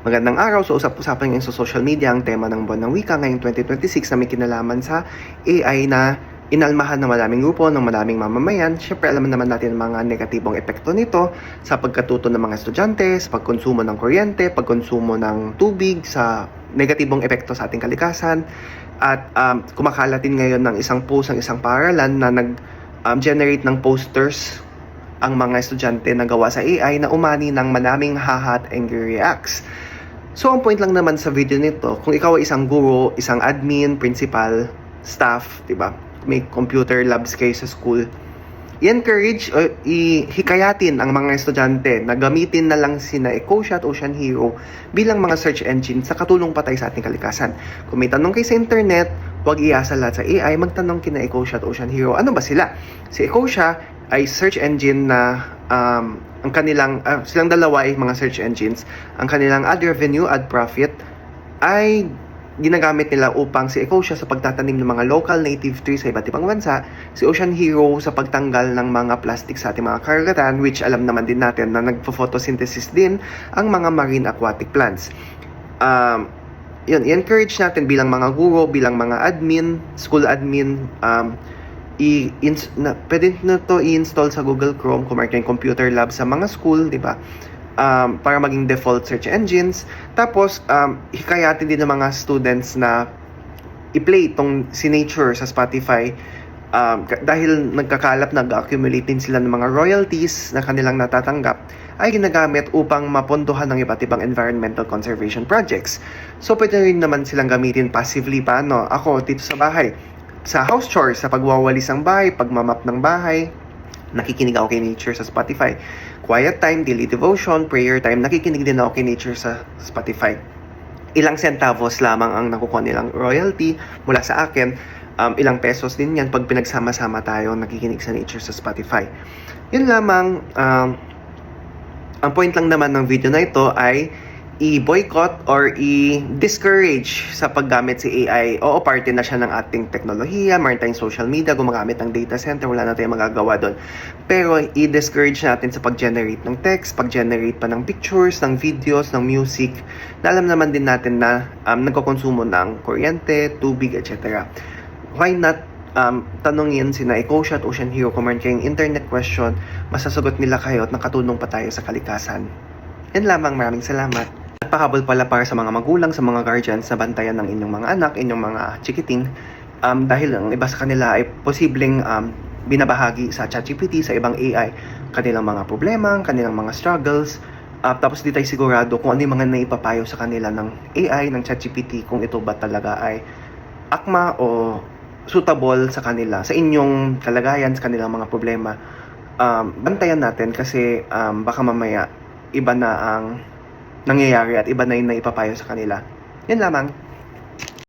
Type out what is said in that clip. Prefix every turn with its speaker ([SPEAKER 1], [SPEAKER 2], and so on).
[SPEAKER 1] Magandang araw. So usap-usapan ngayon sa social media ang tema ng buwan ng wika ngayong 2026 na may kinalaman sa AI na inalmahan ng maraming grupo, ng maraming mamamayan. Siyempre alam naman natin ang mga negatibong epekto nito sa pagkatuto ng mga estudyante, sa pagkonsumo ng kuryente, pagkonsumo ng tubig, sa negatibong epekto sa ating kalikasan. At kumakalatin ngayon ng isang post ng isang paaralan na nag-generate ng posters ang mga estudyante na gawa sa AI na umani ng maraming hahat angry reacts. So, ang point lang naman sa video nito, kung ikaw ay isang guro, isang admin, principal, staff, diba? May computer labs kayo sa school, i-encourage o ihikayatin ang mga estudyante na gamitin na lang sina EcoShot, Ocean Hero bilang mga search engine sa katulong patay sa ating kalikasan. Kung may tanong kayo sa internet, huwag iasa lahat sa AI, magtanong kina EcoShot, Ocean Hero. Ano ba sila? Si EcoShot ay search engine na ang kanilang, silang dalawa ay mga search engines. Ang kanilang ad revenue, ad profit, ay ginagamit nila upang si EcoShot sa pagtatanim ng mga local native trees sa iba't ibang bansa, si Ocean Hero sa pagtanggal ng mga plastic sa ating mga karagatan, which alam naman din natin na nagpo-photosynthesis din ang mga marine aquatic plants. Yun, i-encourage natin bilang mga guro, bilang mga admin, school admin, pwede na to i-install sa Google Chrome kung mayroon kayong computer lab sa mga school, di ba? Para maging default search engines. Tapos, hikayatin din ng mga students na i-play itong si Nature sa Spotify dahil nagkakalap, nag-accumulate din sila ng mga royalties na kanilang natatanggap ay ginagamit upang mapondohan ng iba't ibang environmental conservation projects. So, pwede rin naman silang gamitin passively pa, no? Ako, dito sa bahay, sa house chores, sa pagwawalis ng bahay, pagmamap ng bahay, nakikinig ako kay Nature sa Spotify. Quiet time, daily devotion, prayer time, nakikinig din ako kay Nature sa Spotify. Ilang centavos lamang ang nakukuha nilang royalty mula sa akin. Ilang pesos din yan pag pinagsama-sama tayo nakikinig sa Nature sa Spotify. Yun lamang. Ang point lang naman ng video na ito ay i-boycott or i-discourage sa paggamit si AI. Oo, parte na siya ng ating teknolohiya, meron tayong social media, gumagamit ng data center, wala na tayong magagawa doon. Pero i-discourage natin sa pag-generate ng text, pag-generate pa ng pictures, ng videos, ng music, na alam naman din natin na nagkokonsumo ng kuryente, tubig, etc. Why not tanungin sina EcoShot, Ocean Hero, kung meron kayong internet question, masasagot nila kayo at nakatulong pa tayo sa kalikasan. Yan lamang, maraming salamat. Nagpahabol pala para sa mga magulang, sa mga guardians na bantayan ng inyong mga anak, inyong mga chikiting, dahil ang iba sa kanila ay posibleng binabahagi sa ChatGPT, sa ibang AI, kanilang mga problema, kanilang mga struggles, tapos di tayo sigurado kung ano yung mga naipapayo sa kanila ng AI, ng ChatGPT, kung ito ba talaga ay akma o suitable sa kanila, sa inyong kalagayan, sa kanilang mga problema. Bantayan natin kasi baka mamaya iba na ang nangyayari at iba na yung naipapayo sa kanila. Yan lamang.